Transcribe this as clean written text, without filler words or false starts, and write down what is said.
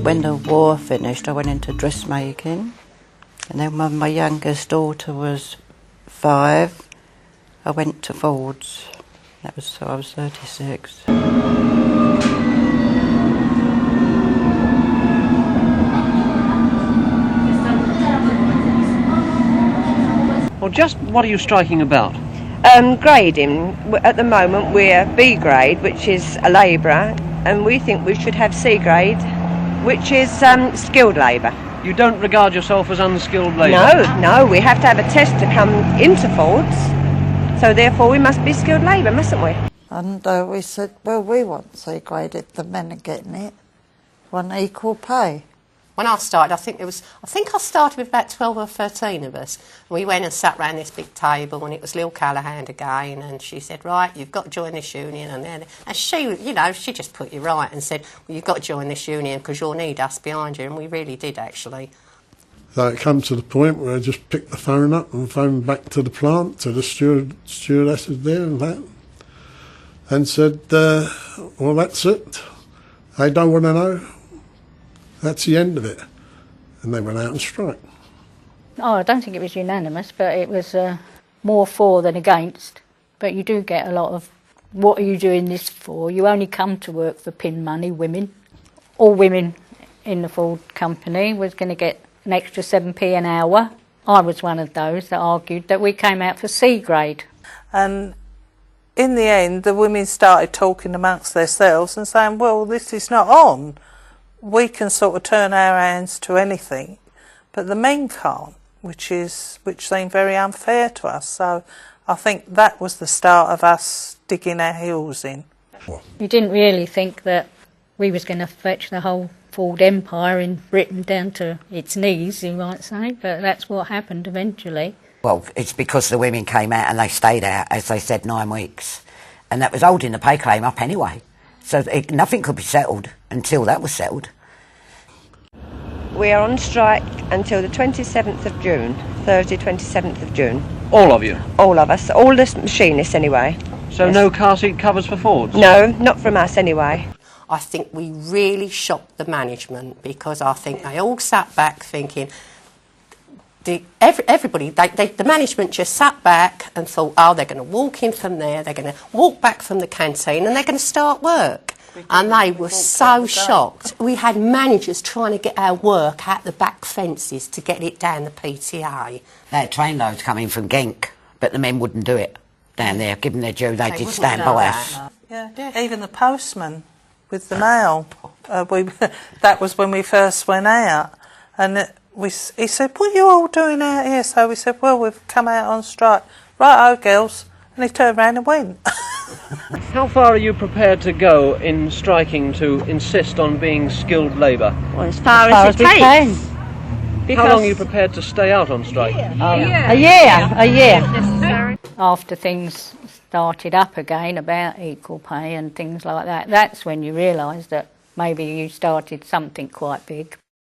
when the war finished, I went into dressmaking, and then when my youngest daughter was 5, I went to Ford's. That was so I was 36. Well, just what are you striking about? Grading. At the moment we're B grade, which is a labourer, and we think we should have C grade, which is skilled labour. You don't regard yourself as unskilled labour? No, we have to have a test to come into Ford's, so therefore we must be skilled labour, mustn't we? And we said, well, we want C grade if the men are getting it. Want equal pay. When I started, I think I started with about 12 or 13 of us. We went and sat round this big table, and it was Lil Callahan again, and she said, right, you've got to join this union. And she, you know, she just put you right and said, well, you've got to join this union because you'll need us behind you, and we really did, actually. So it come to the point where I just picked the phone up and phoned back to the plant, to the stewardesses there and that, and said, well, that's it. They don't want to know. That's the end of it. And they went out and strike. Oh, I don't think it was unanimous, but it was more for than against. But you do get a lot of, what are you doing this for? You only come to work for pin money, women. All women in the Ford company was going to get an extra 7p an hour. I was one of those that argued that we came out for C grade. And in the end, the women started talking amongst themselves and saying, well, this is not on. We can sort of turn our hands to anything, but the men can't, which seemed very unfair to us. So I think that was the start of us digging our heels in. You didn't really think that we was going to fetch the whole Ford empire in Britain down to its knees, you might say, but that's what happened eventually. Well, it's because the women came out and they stayed out, as they said, 9 weeks. And that was holding the pay claim up anyway. So nothing could be settled until that was settled. We are on strike until the 27th of June, Thursday 27th of June. All of you? All of us, all the machinists anyway. So yes. No car seat covers for Fords? No, not from us anyway. I think we really shocked the management, because I think they all sat back thinking, the management just sat back and thought, oh, they're going to walk in from there, they're going to walk back from the canteen and they're going to start work. And they were so shocked. We had managers trying to get our work out the back fences to get it down the PTA. They had trainloads coming from Genk, but the men wouldn't do it down there. Given their due, they did stand by us. Yeah, even the postman with the mail. That was when we first went out. And he said, what are you all doing out here? So we said, well, we've come out on strike. Right-o, girls. And he turned around and went. How far are you prepared to go in striking to insist on being skilled labour? Well, as far as we can. How long are you prepared to stay out on strike? A year. After things started up again about equal pay and things like that, that's when you realise that maybe you started something quite big.